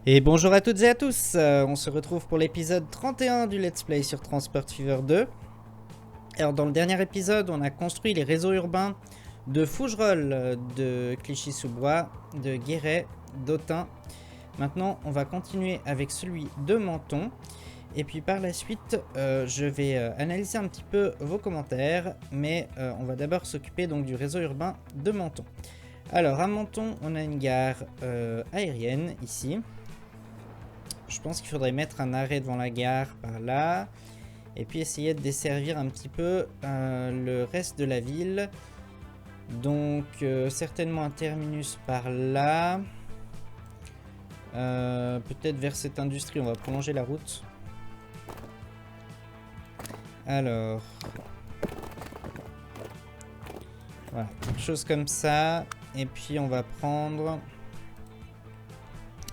Et bonjour à toutes et à tous, on se retrouve pour l'épisode 31 du Let's Play sur Transport Fever 2. Alors dans le dernier épisode, on a construit les réseaux urbains de Fougerolles, de Clichy-sous-Bois, de Guéret, d'Autun. Maintenant, on va continuer avec celui de Menton. Et puis par la suite, je vais analyser un petit peu vos commentaires, mais on va d'abord s'occuper donc du réseau urbain de Menton. Alors à Menton, on a une gare aérienne ici. Je pense qu'il faudrait mettre un arrêt devant la gare par là. Et puis essayer de desservir un petit peu le reste de la ville. Donc certainement un terminus par là. Peut-être vers cette industrie, on va prolonger la route. Alors. Voilà, quelque chose comme ça. Et puis on va prendre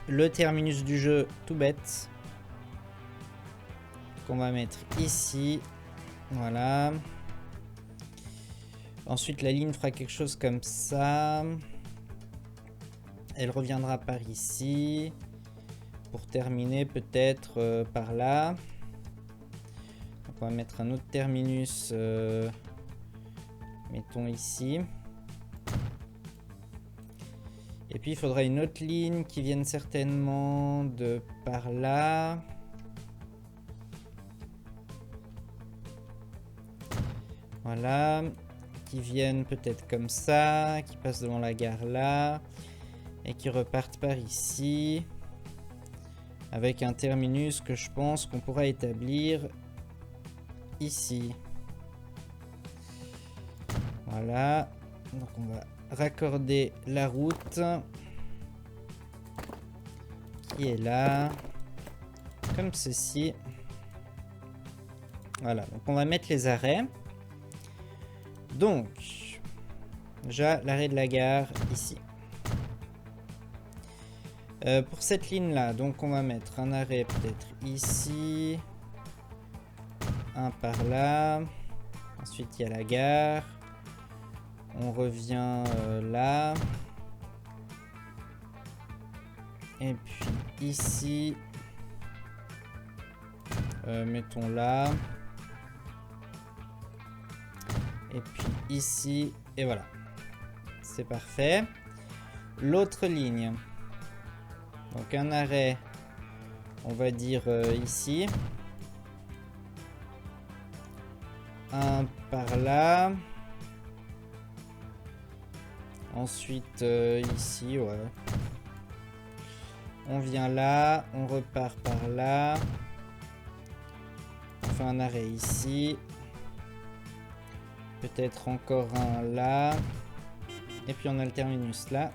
le terminus du jeu tout bête. Qu'on va mettre ici. Voilà. Ensuite la ligne fera quelque chose comme ça. Elle reviendra par ici. Pour terminer peut-être par là. Donc on va mettre un autre terminus. Mettons ici. Et puis il faudra une autre ligne qui vienne certainement de par là. Voilà. Qui viennent peut-être comme ça. Qui passent devant la gare là. Et qui repartent par ici. Avec un terminus que je pense qu'on pourra établir ici. Voilà. Donc on va raccorder la route qui est là. Comme ceci. Voilà. Donc on va mettre les arrêts. Donc, déjà l'arrêt de la gare ici. Pour cette ligne là, donc on va mettre un arrêt peut-être ici. Un par là. Ensuite il y a la gare. On revient là. Et puis ici. Mettons là. Et puis ici. Et voilà. C'est parfait. L'autre ligne. Donc un arrêt. On va dire ici. Un par là. Ensuite ici, ouais. On vient là, on repart par là. On fait un arrêt ici. Peut-être encore un là. Et puis on a le terminus là.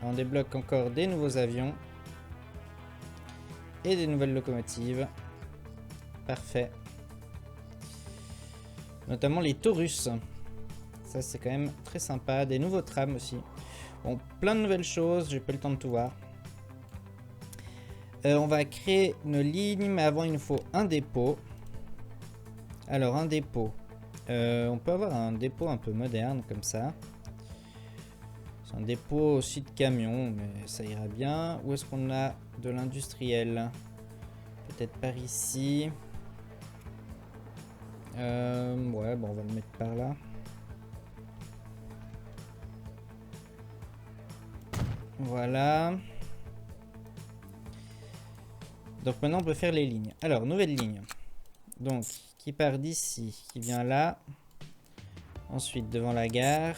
On débloque encore des nouveaux avions. Et des nouvelles locomotives. Parfait. Notamment les Taurus. Ça c'est quand même très sympa. Des nouveaux trams aussi. Bon, plein de nouvelles choses. J'ai pas le temps de tout voir. On va créer une ligne. Mais avant il nous faut un dépôt. Alors un dépôt. On peut avoir un dépôt un peu moderne comme ça. C'est un dépôt aussi de camions. Mais ça ira bien. Où est-ce qu'on a de l'industriel? Peut-être par ici. Ouais, bon, on va le mettre par là. Voilà. Donc maintenant on peut faire les lignes. Alors, nouvelle ligne. Donc, qui part d'ici, qui vient là. Ensuite, devant la gare.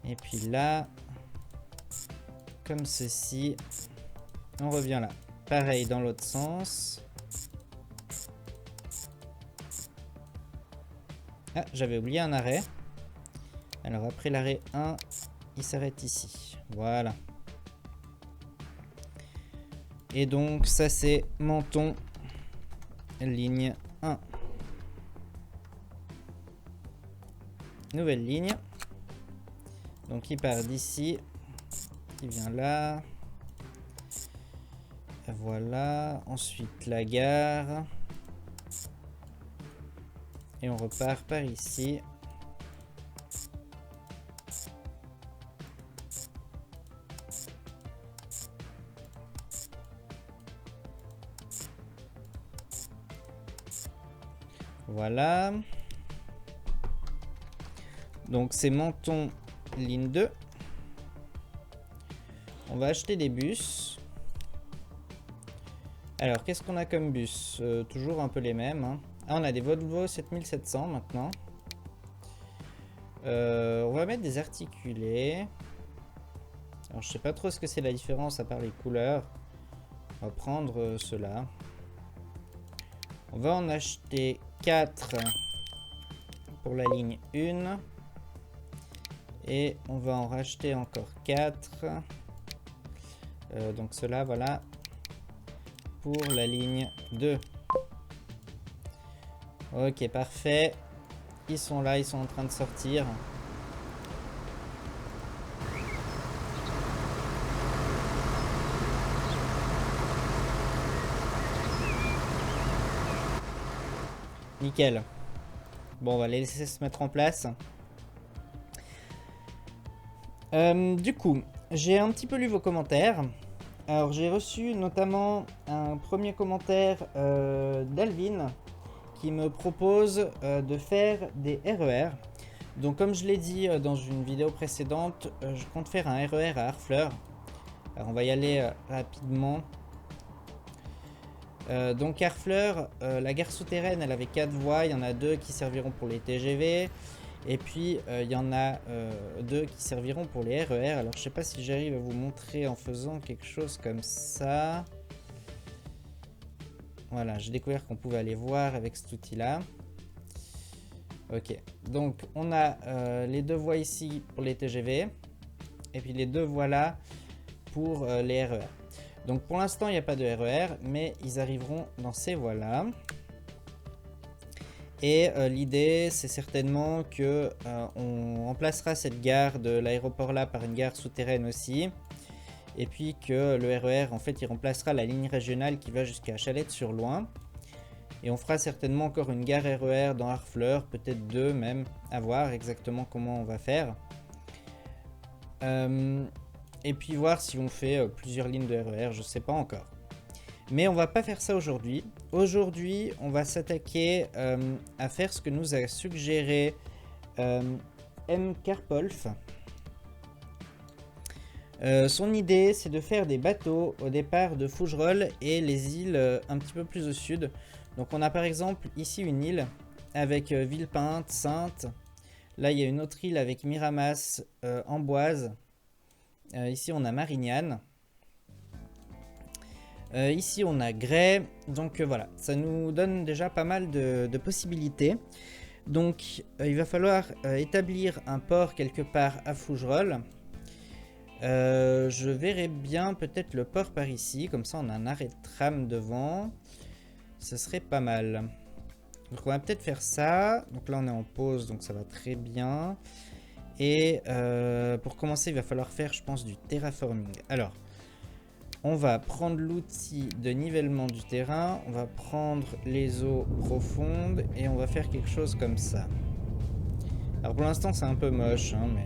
Et puis là. Comme ceci. On revient là. Pareil dans l'autre sens. Ah, j'avais oublié un arrêt. Alors après l'arrêt 1, il s'arrête ici. Voilà. Et donc ça c'est Menton, ligne 1. Nouvelle ligne. Donc il part d'ici. Il vient là. Voilà. Ensuite la gare. Et on repart par ici. Voilà. Donc c'est menton ligne 2. On va acheter des bus. Alors qu'est-ce qu'on a comme bus? Toujours un peu les mêmes. Hein. Ah, on a des Volvo 7700 maintenant. On va mettre des articulés. Alors je sais pas trop ce que c'est la différence à part les couleurs. On va prendre ceux-là. On va en acheter 4 pour la ligne 1. Et on va en racheter encore 4. Donc ceux-là, voilà. Pour la ligne 2. Ok, parfait. Ils sont là, ils sont en train de sortir. Nickel. Bon, on va les laisser se mettre en place. Du coup, j'ai un petit peu lu vos commentaires. Alors, j'ai reçu notamment un premier commentaire d'Alvin qui me propose de faire des RER. Donc, comme je l'ai dit dans une vidéo précédente, je compte faire un RER à Harfleur. Alors, on va y aller rapidement. Donc Harfleur, la gare souterraine, elle avait 4 voies, il y en a 2 qui serviront pour les TGV, et puis il y en a 2 qui serviront pour les RER. Alors je sais pas si j'arrive à vous montrer en faisant quelque chose comme ça. Voilà, j'ai découvert qu'on pouvait aller voir avec cet outil là. Ok, donc on a les 2 voies ici pour les TGV, et puis les 2 voies là pour les RER. Donc pour l'instant il n'y a pas de RER, mais ils arriveront dans ces voies-là. Et l'idée c'est certainement que on remplacera cette gare de l'aéroport là par une gare souterraine aussi. Et puis que le RER en fait il remplacera la ligne régionale qui va jusqu'à Chalette-sur-Loing. Et on fera certainement encore une gare RER dans Harfleur, peut-être 2 même, à voir exactement comment on va faire. Et puis voir si on fait plusieurs lignes de RER, je sais pas encore. Mais on va pas faire ça aujourd'hui. Aujourd'hui, on va s'attaquer à faire ce que nous a suggéré M. Karpolf. Son idée, c'est de faire des bateaux au départ de Fougerolles et les îles un petit peu plus au sud. Donc on a par exemple ici une île avec Villepinte, Sainte. Là, il y a une autre île avec Miramas, Amboise. Ici, on a Marignane. Ici, on a Grès. Donc voilà, ça nous donne déjà pas mal de possibilités. Donc, il va falloir établir un port quelque part à Fougerolles. Je verrais bien peut-être le port par ici. Comme ça, on a un arrêt de tram devant. Ce serait pas mal. Donc, on va peut-être faire ça. Donc là, on est en pause, donc ça va très bien. Et pour commencer, il va falloir faire, je pense, du terraforming. Alors, on va prendre l'outil de nivellement du terrain. On va prendre les eaux profondes et on va faire quelque chose comme ça. Alors pour l'instant, c'est un peu moche, hein, mais...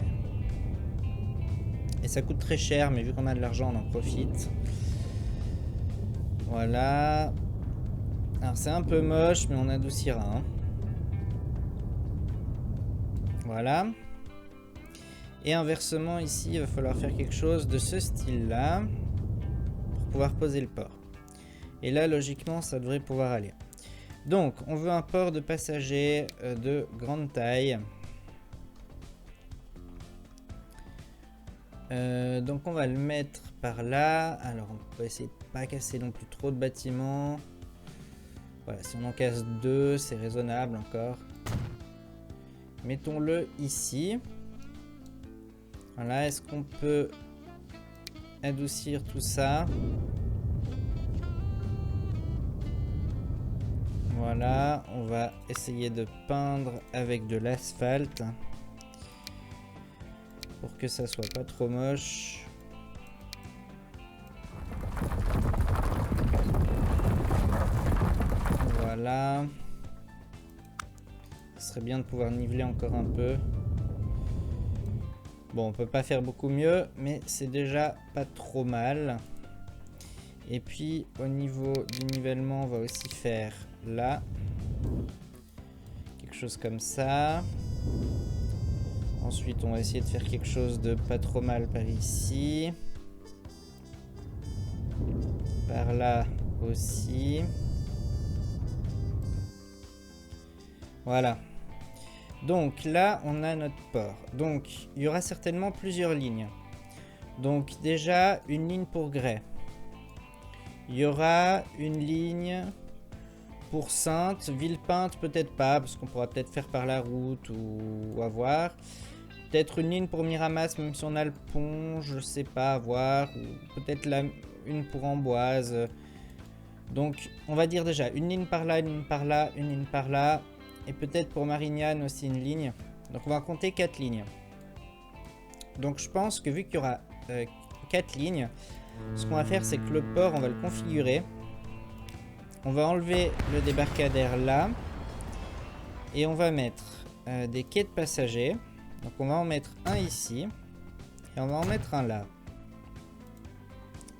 Et ça coûte très cher, mais vu qu'on a de l'argent, on en profite. Voilà. Alors c'est un peu moche, mais on adoucira. Hein. Voilà. Et inversement, ici, il va falloir faire quelque chose de ce style-là pour pouvoir poser le port. Et là, logiquement, ça devrait pouvoir aller. Donc, on veut un port de passagers de grande taille. Donc, on va le mettre par là. Alors, on peut essayer de pas casser non plus trop de bâtiments. Voilà, si on en casse 2, c'est raisonnable encore. Mettons-le ici. Voilà, est-ce qu'on peut adoucir tout ça? Voilà, on va essayer de peindre avec de l'asphalte pour que ça soit pas trop moche. Voilà. Ce serait bien de pouvoir niveler encore un peu. Bon, on peut pas faire beaucoup mieux, mais c'est déjà pas trop mal. Et puis, au niveau du nivellement, on va aussi faire là. quelque chose comme ça. Ensuite, on va essayer de faire quelque chose de pas trop mal par ici. Par là aussi. Voilà. Donc là, on a notre port. Donc, il y aura certainement plusieurs lignes. Donc déjà, une ligne pour grès. Il y aura une ligne pour Sainte. Villepinte, peut-être pas, parce qu'on pourra peut-être faire par la route ou à voir. Peut-être une ligne pour Miramas, même si on a le pont, je sais pas, à voir. Ou peut-être une pour Amboise. Donc, on va dire déjà une ligne par là, une ligne par là, une ligne par là. Et peut-être pour Marignane aussi une ligne. Donc, on va compter 4 lignes. Donc, je pense que vu qu'il y aura 4 lignes, ce qu'on va faire, c'est que le port, on va le configurer. On va enlever le débarcadère là. Et on va mettre des quais de passagers. Donc, on va en mettre un ici. Et on va en mettre un là.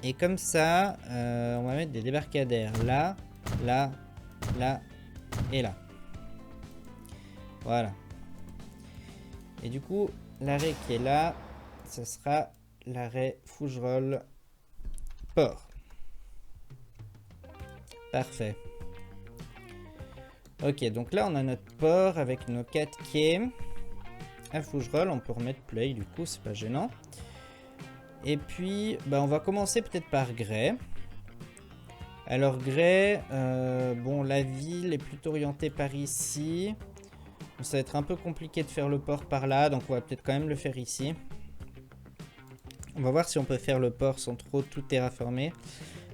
Et comme ça, on va mettre des débarcadères là, là, là et là. Voilà. Et du coup, l'arrêt qui est là, ce sera l'arrêt Fougerolles Port. Parfait. Ok, donc là on a notre port avec nos 4 quais. À Fougerolles, on peut remettre play du coup, c'est pas gênant. Et puis, bah, on va commencer peut-être par Grès. Alors Grès, bon, la ville est plutôt orientée par ici. Ça va être un peu compliqué de faire le port par là, donc on va peut-être quand même le faire ici. On va voir si on peut faire le port sans trop tout terraformer.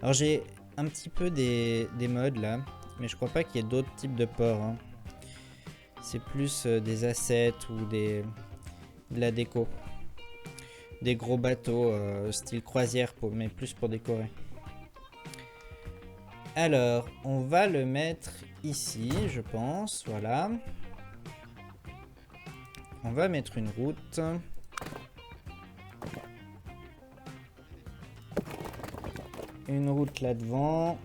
Alors j'ai un petit peu des mods là, mais je crois pas qu'il y ait d'autres types de ports. Hein. C'est plus des assets ou de la déco. Des gros bateaux style croisière, mais plus pour décorer. Alors, on va le mettre ici, je pense, voilà. On va mettre une route. Une route là devant.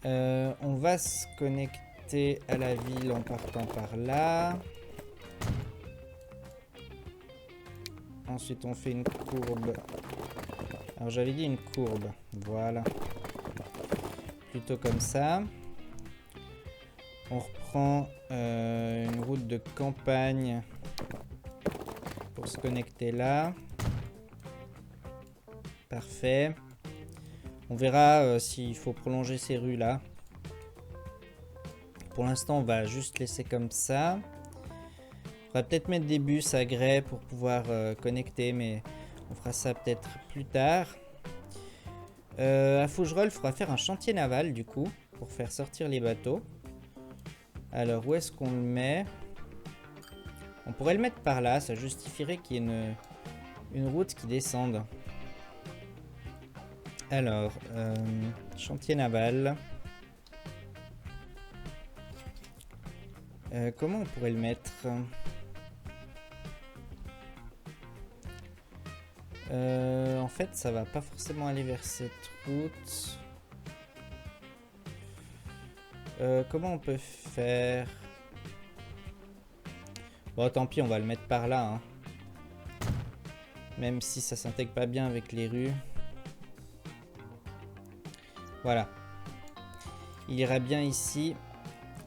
On va se connecter à la ville en partant par là. Ensuite on fait une courbe. Alors j'avais dit une courbe. Voilà. Plutôt comme ça. On reprend une route de campagne pour se connecter là. Parfait. On verra s'il faut prolonger ces rues là. Pour l'instant on va juste laisser comme ça. On va peut-être mettre des bus à grès pour pouvoir connecter, mais on fera ça peut-être plus tard. À Fougerolles, il faudra faire un chantier naval du coup, pour faire sortir les bateaux. Alors où est-ce qu'on le met? On pourrait le mettre par là, ça justifierait qu'il y ait une route qui descende. Alors, chantier naval. Comment on pourrait le mettre? En fait, ça va pas forcément aller vers cette route. Comment on peut faire? Bon, tant pis, on va le mettre par là. Hein. Même si ça s'intègre pas bien avec les rues. Voilà. Il ira bien ici.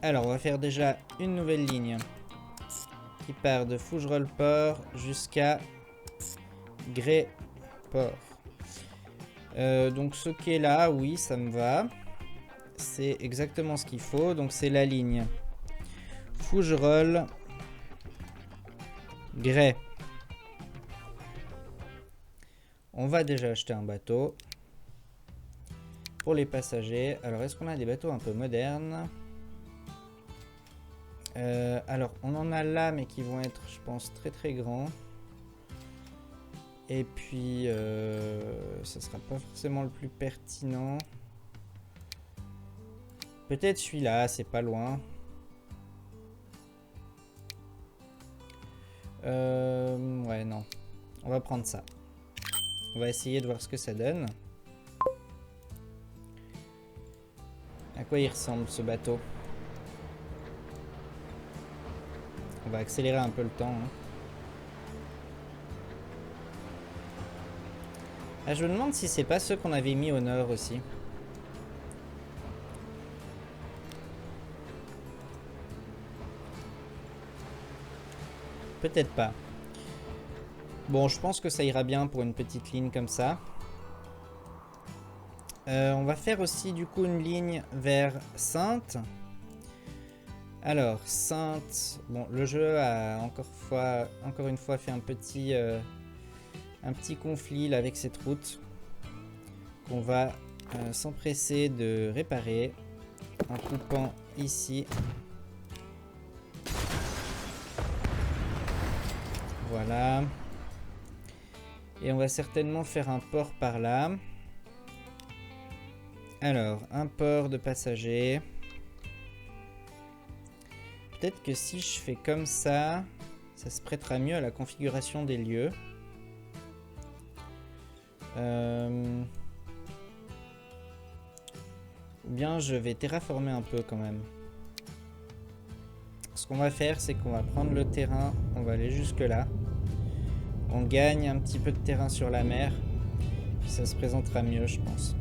Alors, on va faire déjà une nouvelle ligne qui part de Fougerolles Port jusqu'à Grès Port. Donc ce qui est là, oui, ça me va. C'est exactement ce qu'il faut. Donc c'est la ligne Fougerolles Grès. On va déjà acheter un bateau pour les passagers. Alors est-ce qu'on a des bateaux un peu modernes? Alors on en a là, mais qui vont être, je pense, très très grands. Et puis ça sera pas forcément le plus pertinent. Peut-être celui-là, c'est pas loin. Ouais, non. On va prendre ça. On va essayer de voir ce que ça donne. quoi il ressemble ce bateau? On va accélérer un peu le temps. Hein. Ah, je me demande si c'est pas ceux qu'on avait mis au nord aussi. Peut-être pas. Bon, je pense que ça ira bien pour une petite ligne comme ça. On va faire aussi du coup une ligne vers Sainte. Alors, Sainte... Bon, le jeu a encore une fois fait un petit conflit là, avec cette route. Qu'on va s'empresser de réparer en coupant ici. Voilà. Et on va certainement faire un port par là. Alors, un port de passagers. Peut-être que si je fais comme ça se prêtera mieux à la configuration des lieux. Ou bien je vais terraformer un peu quand même. Ce qu'on va faire, c'est qu'on va prendre le terrain, on va aller jusque là. On gagne un petit peu de terrain sur la mer. Puis ça se présentera mieux, je pense.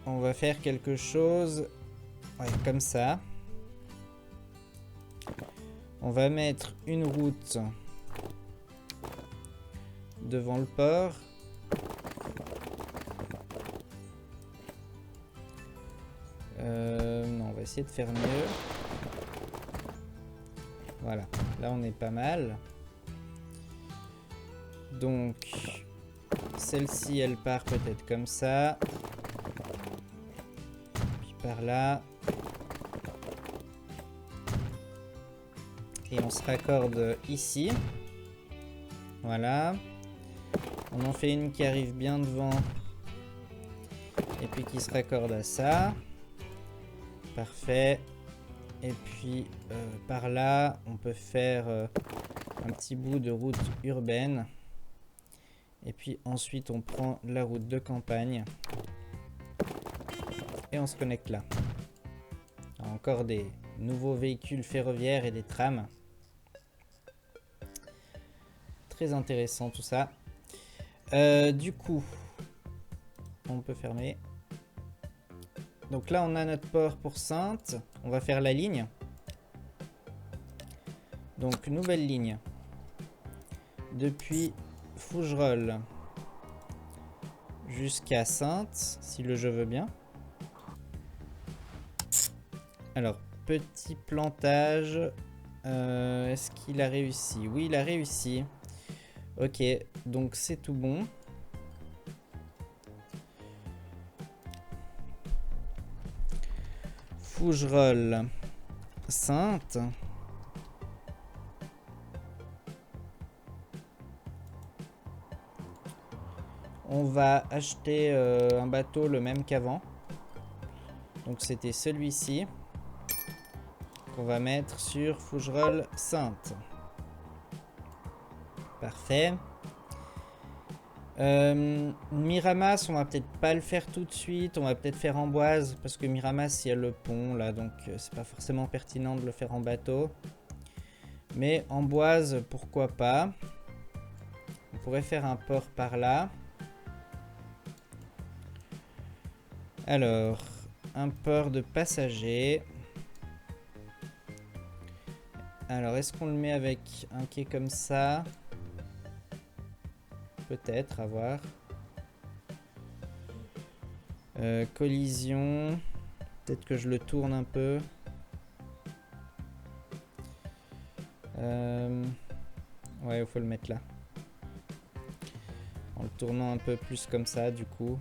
On va faire quelque chose comme ça. On va mettre une route devant le port. Non, on va essayer de faire mieux. Voilà, là on est pas mal. Donc, celle-ci, elle part peut-être comme ça. Puis par là. Et on se raccorde ici. Voilà. On en fait une qui arrive bien devant. Et puis qui se raccorde à ça. Parfait. Et puis par là, on peut faire un petit bout de route urbaine. Et puis ensuite, on prend la route de campagne. Et on se connecte là. Encore des nouveaux véhicules ferroviaires et des trams. Très intéressant tout ça. Du coup, on peut fermer. Donc là, on a notre port pour Sainte. On va faire la ligne. Donc, nouvelle ligne. Depuis Fougerolles jusqu'à Sainte, si le jeu veut bien. Alors, petit plantage. Est-ce qu'il a réussi? Oui, il a réussi. Ok, donc c'est tout bon. Fougerolles, Sainte. On va acheter un bateau le même qu'avant. Donc c'était celui-ci qu'on va mettre sur Fougerolles, Sainte. Parfait. Miramas, on va peut-être pas le faire tout de suite. On va peut-être faire Amboise parce que Miramas, il y a le pont là, donc c'est pas forcément pertinent de le faire en bateau. Mais Amboise, pourquoi pas. On pourrait faire un port par là. Alors, un port de passagers. Alors, est-ce qu'on le met avec un quai comme ça? Peut-être, à voir. Collision. Peut-être que je le tourne un peu. Ouais, il faut le mettre là. En le tournant un peu plus comme ça, du coup.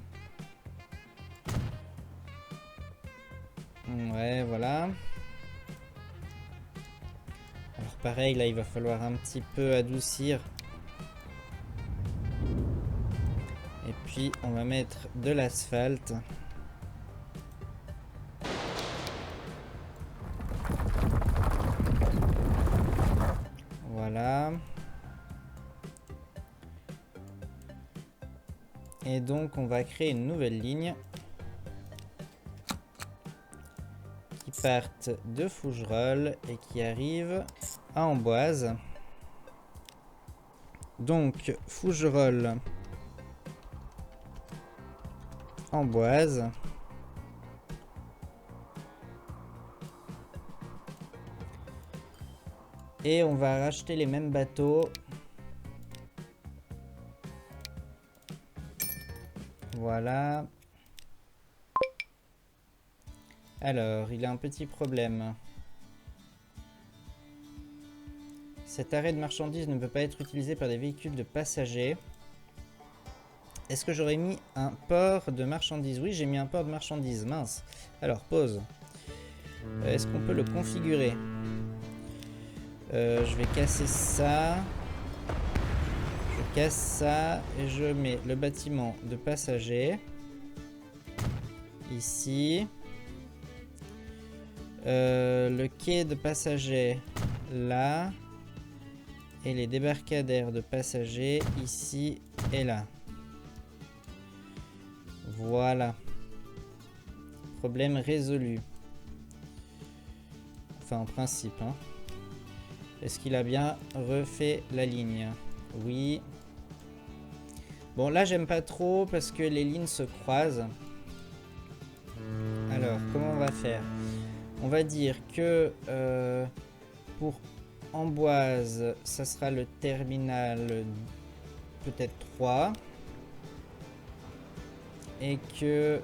Ouais, voilà. Alors pareil, là, il va falloir un petit peu adoucir. Et puis, on va mettre de l'asphalte. Voilà. Et donc on va créer une nouvelle ligne qui parte de Fougerolles et qui arrive à Amboise. Donc Fougerolles, Amboise. Et on va racheter les mêmes bateaux. Voilà. Alors, il a un petit problème. Cet arrêt de marchandises ne peut pas être utilisé par des véhicules de passagers. Est-ce que j'aurais mis un port de marchandises? Oui, j'ai mis un port de marchandises. Mince. Alors, pause. Est-ce qu'on peut le configurer? Je vais casser ça. Je casse ça et je mets le bâtiment de passagers ici. Le quai de passagers là. Et les débarcadères de passagers ici et là. Voilà. Problème résolu. Enfin, en principe, hein. Est-ce qu'il a bien refait la ligne? Oui. Bon, là, j'aime pas trop parce que les lignes se croisent. Alors, comment on va faire? On va dire que pour Amboise, ça sera le terminal peut-être 3. Et que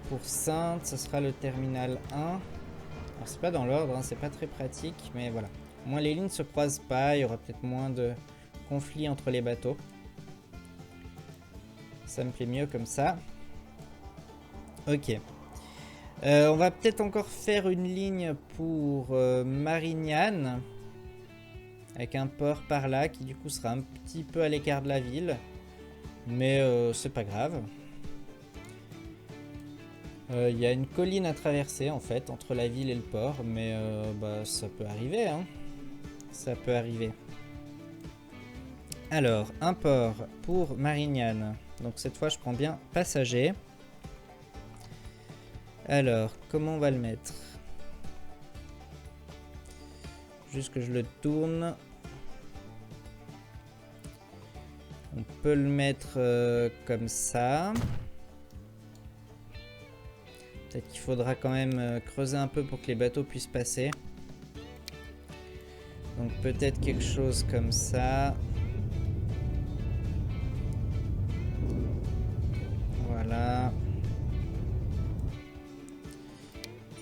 pour Sainte, ça sera le terminal 1. Alors, c'est pas dans l'ordre, hein, c'est pas très pratique, mais voilà. Au moins, les lignes se croisent pas, il y aura peut-être moins de conflits entre les bateaux. Ça me plaît mieux comme ça. Ok. On va peut-être encore faire une ligne pour Marignane. Avec un port par là qui du coup sera un petit peu à l'écart de la ville. Mais c'est pas grave. Il y a une colline à traverser en fait entre la ville et le port. Mais bah, ça peut arriver, hein. Ça peut arriver. Alors, un port pour Marignane. Donc cette fois je prends bien passager. Alors, comment on va le mettre? Juste que je le tourne. On peut le mettre comme ça. Peut-être qu'il faudra quand même creuser un peu pour que les bateaux puissent passer. Donc peut-être quelque chose comme ça. Voilà.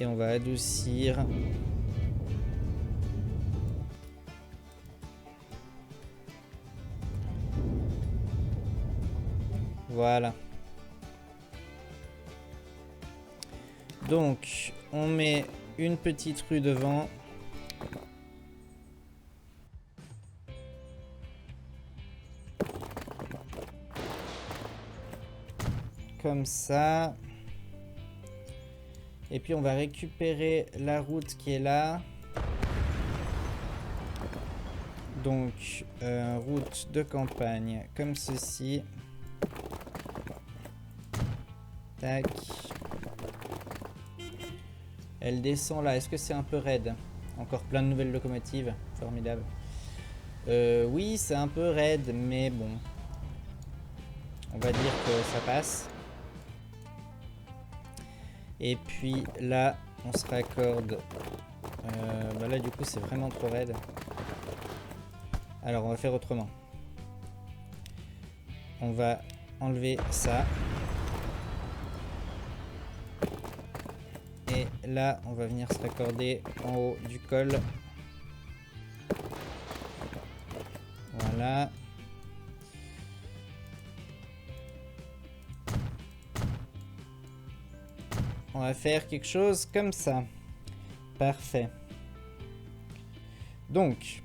Et on va adoucir. Voilà. Donc, on met une petite rue devant. Comme ça. Et puis on va récupérer la route qui est là. Donc, route de campagne comme ceci. Tac. Elle descend là. Est-ce que c'est un peu raide? Encore plein de nouvelles locomotives. Formidable. Oui, c'est un peu raide, mais bon. On va dire que ça passe. Et puis là, on se raccorde. Bah là, du coup, c'est vraiment trop raide. Alors, on va faire autrement. On va enlever ça. Et là, on va venir se raccorder en haut du col. Voilà. On va faire quelque chose comme ça. Parfait. Donc,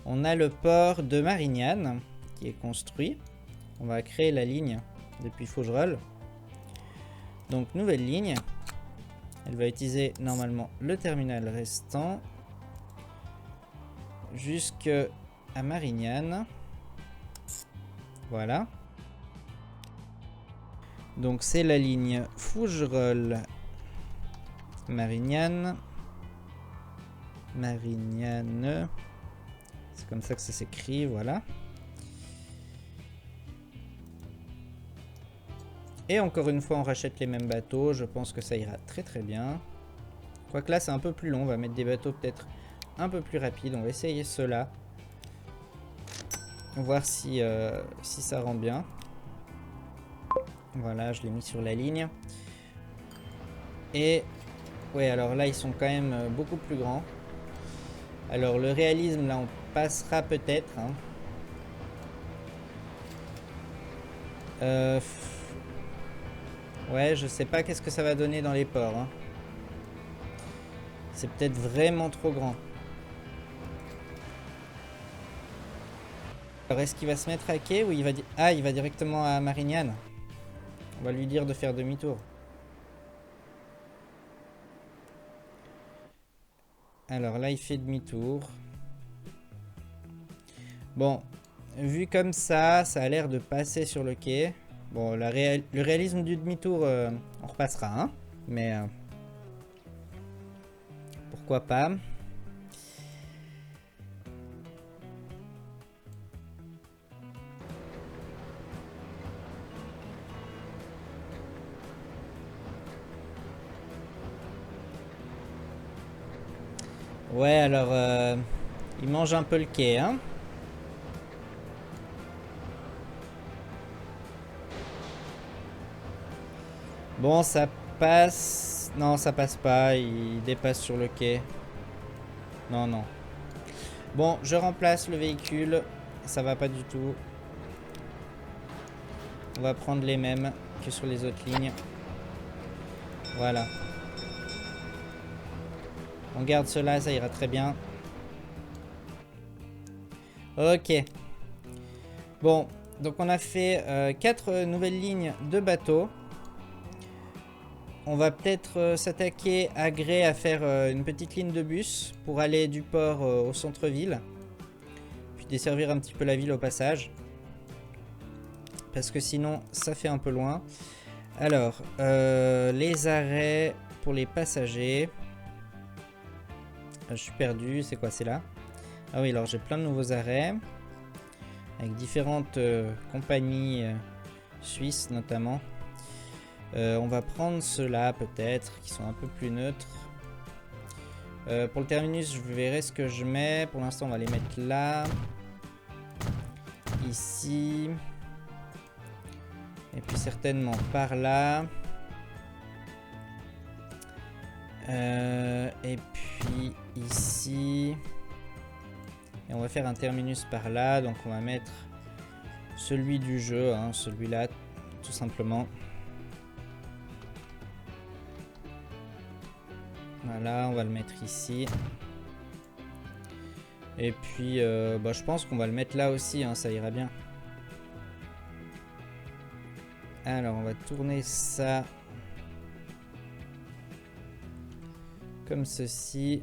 on a le port de Marignane qui est construit. On va créer la ligne depuis Fougerolles. Donc, nouvelle ligne. Elle va utiliser normalement le terminal restant. Jusque à Marignane. Voilà. Donc c'est la ligne Fougerolles, Marignane. Marignane. C'est comme ça que ça s'écrit, voilà. Et encore une fois, on rachète les mêmes bateaux. Je pense que ça ira très très bien. Quoique là, c'est un peu plus long. On va mettre des bateaux peut-être un peu plus rapides. On va essayer ceux-là. Voir si ça rend bien. Voilà, je l'ai mis sur la ligne. Et ouais, alors là, ils sont quand même beaucoup plus grands. Alors le réalisme, là, on passera peut-être. Hein. Ouais, je sais pas qu'est-ce que ça va donner dans les ports. Hein. C'est peut-être vraiment trop grand. Alors est-ce qu'il va se mettre à quai ou il va... Ah, il va directement à Marignane. On va lui dire de faire demi-tour. Alors là, il fait demi-tour. Bon, vu comme ça a l'air de passer sur le quai. Bon, le réalisme du demi-tour, on repassera, hein. Mais pourquoi pas. Ouais, alors, il mange un peu le quai, hein. Bon, ça passe... Non, ça passe pas, il dépasse sur le quai. Non, non. Bon, je remplace le véhicule. Ça va pas du tout. On va prendre les mêmes que sur les autres lignes. Voilà. On garde cela, ça ira très bien. Ok. Bon, donc on a fait 4 nouvelles lignes de bateaux. On va peut-être s'attaquer à Grey à faire une petite ligne de bus pour aller du port au centre-ville. Puis desservir un petit peu la ville au passage. Parce que sinon, ça fait un peu loin. Alors, les arrêts pour les passagers. Je suis perdu, c'est quoi, c'est là? Ah oui, alors j'ai plein de nouveaux arrêts. Avec différentes compagnies suisses notamment. On va prendre ceux-là peut-être, qui sont un peu plus neutres. Pour le terminus, je verrai ce que je mets. Pour l'instant, on va les mettre là. Ici. Et puis certainement par là. Et puis ici. Et on va faire un terminus par là. Donc on va mettre celui du jeu, hein, celui-là, tout simplement. Voilà, on va le mettre ici. Et puis, bah, je pense qu'on va le mettre là aussi, hein, ça ira bien. Alors, on va tourner ça comme ceci.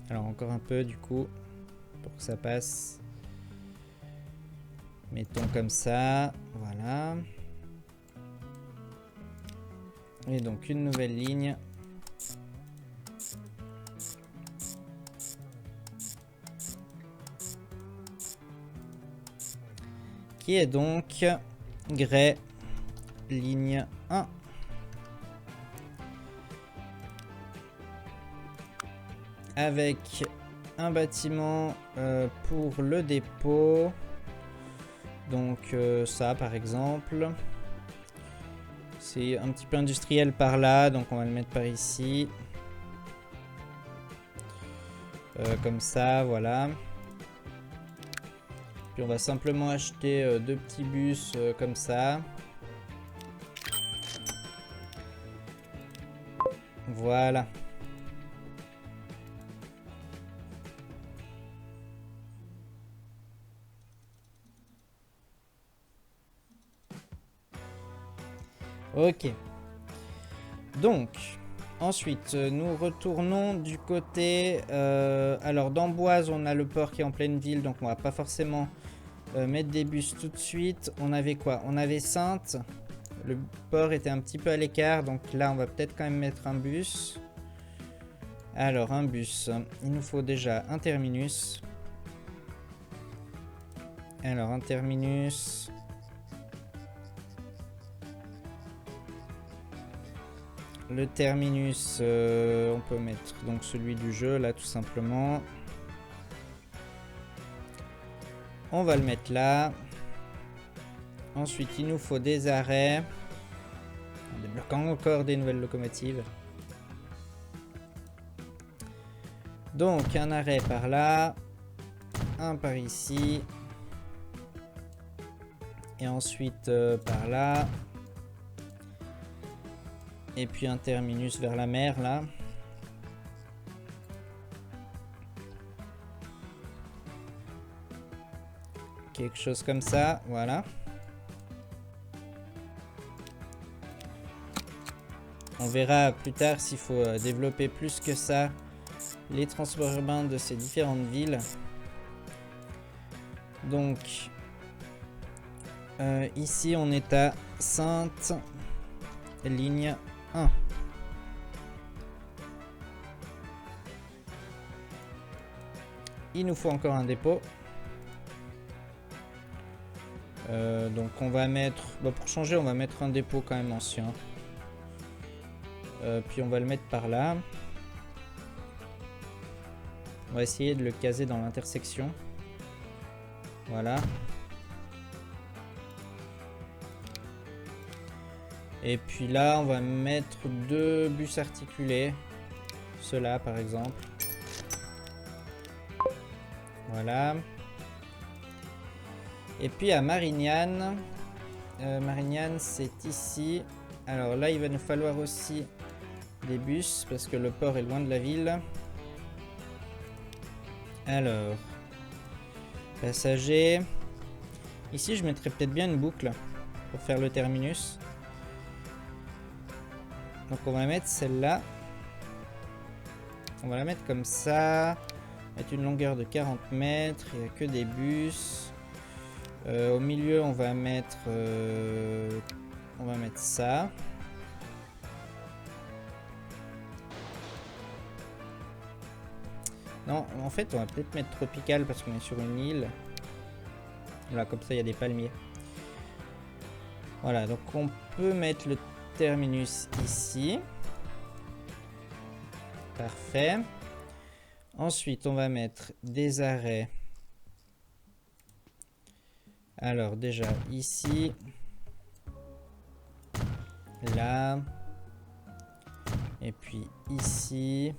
Alors, encore un peu du coup, pour que ça passe. Mettons comme ça, voilà. Et donc, une nouvelle ligne. Qui est donc Grey, ligne 1. Avec un bâtiment pour le dépôt. Donc ça par exemple. C'est un petit peu industriel par là, donc on va le mettre par ici. Comme ça, voilà. Puis on va simplement acheter 2 petits bus comme ça. Voilà. Ok. Donc, Ensuite, nous retournons du côté... alors, d'Amboise, on a le port qui est en pleine ville, donc on va pas forcément mettre des bus tout de suite. On avait quoi? On avait Saintes. Le port était un petit peu à l'écart, donc là, on va peut-être quand même mettre un bus. Alors, un bus. Il nous faut déjà un terminus. Alors, un terminus... Le terminus, on peut mettre donc celui du jeu là tout simplement. On va le mettre là. Ensuite, il nous faut des arrêts. En débloquant encore des nouvelles locomotives. Donc, un arrêt par là. Un par ici. Et ensuite, par là. Et puis un terminus vers la mer là. Quelque chose comme ça, voilà. On verra plus tard s'il faut développer plus que ça les transports urbains de ces différentes villes. Donc ici on est à Saintes, ligne 1. Il nous faut encore un dépôt. Donc on va mettre... Bon, pour changer, on va mettre un dépôt quand même ancien. Puis on va le mettre par là. On va essayer de le caser dans l'intersection. Voilà. Et puis là, on va mettre 2 bus articulés. Ceux-là, par exemple. Voilà. Et puis à Marignane. Marignane, c'est ici. Alors là, il va nous falloir aussi des bus parce que le port est loin de la ville. Alors, passagers. Ici, je mettrais peut-être bien une boucle pour faire le terminus. Donc on va mettre celle-là. On va la mettre comme ça. Mettre une longueur de 40 mètres. Il n'y a que des bus. Au milieu, on va mettre ça. Non, en fait, on va peut-être mettre tropical parce qu'on est sur une île. Voilà, comme ça, il y a des palmiers. Voilà, donc on peut mettre le terminus ici. Parfait. Ensuite, on va mettre des arrêts. Alors, déjà, ici. Là. Et puis ici.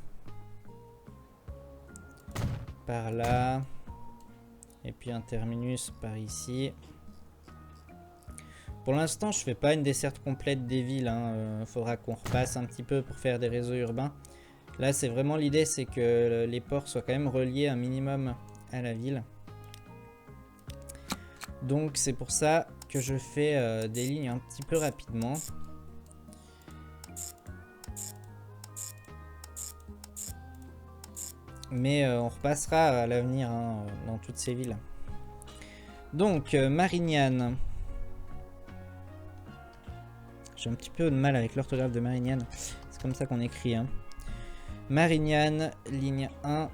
Par là. Et puis un terminus par ici. Pour l'instant, je fais pas une desserte complète des villes. Faudra qu'on repasse un petit peu pour faire des réseaux urbains. Là, c'est vraiment l'idée, c'est que les ports soient quand même reliés un minimum à la ville. Donc, c'est pour ça que je fais des lignes un petit peu rapidement. Mais on repassera à l'avenir dans toutes ces villes. Donc, Marignane. J'ai un petit peu de mal avec l'orthographe de Marignane. C'est comme ça qu'on écrit. Marignane, ligne 1.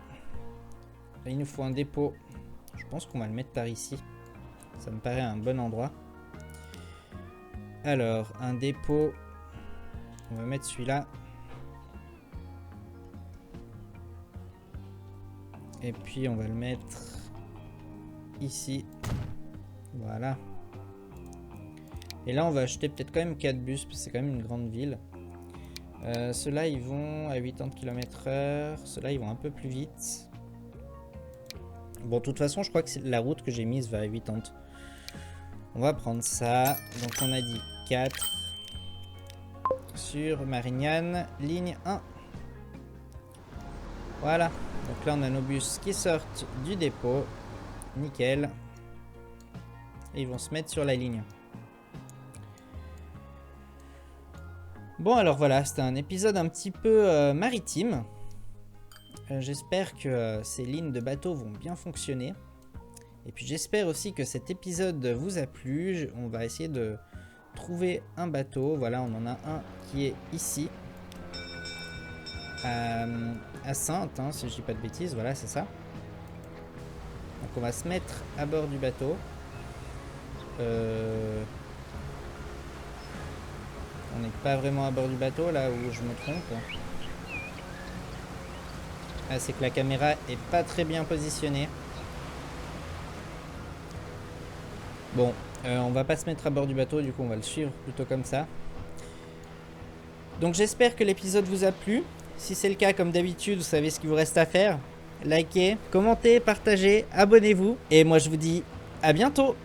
Il nous faut un dépôt. Je pense qu'on va le mettre par ici. Ça me paraît un bon endroit. Alors, un dépôt. On va mettre celui-là. Et puis, on va le mettre ici. Voilà. Et là, on va acheter peut-être quand même 4 bus, parce que c'est quand même une grande ville. Ceux-là, ils vont à 80 km/h. Ceux-là, ils vont un peu plus vite. Bon, de toute façon, je crois que la route que j'ai mise va à 80. On va prendre ça. Donc, on a dit 4 sur Marignane, ligne 1. Voilà. Donc là, on a nos bus qui sortent du dépôt. Nickel. Et ils vont se mettre sur la ligne. Bon alors voilà, c'était un épisode un petit peu maritime. J'espère que ces lignes de bateau vont bien fonctionner. Et puis j'espère aussi que cet épisode vous a plu. On va essayer de trouver un bateau. Voilà, on en a un qui est ici. À Sainte, hein, si je dis pas de bêtises. Voilà, c'est ça. Donc on va se mettre à bord du bateau. On n'est pas vraiment à bord du bateau, là où je me trompe. Ah, c'est que la caméra est pas très bien positionnée. Bon, on va pas se mettre à bord du bateau, du coup on va le suivre plutôt comme ça. Donc j'espère que l'épisode vous a plu. Si c'est le cas, comme d'habitude, vous savez ce qu'il vous reste à faire. Likez, commentez, partagez, abonnez-vous. Et moi je vous dis à bientôt.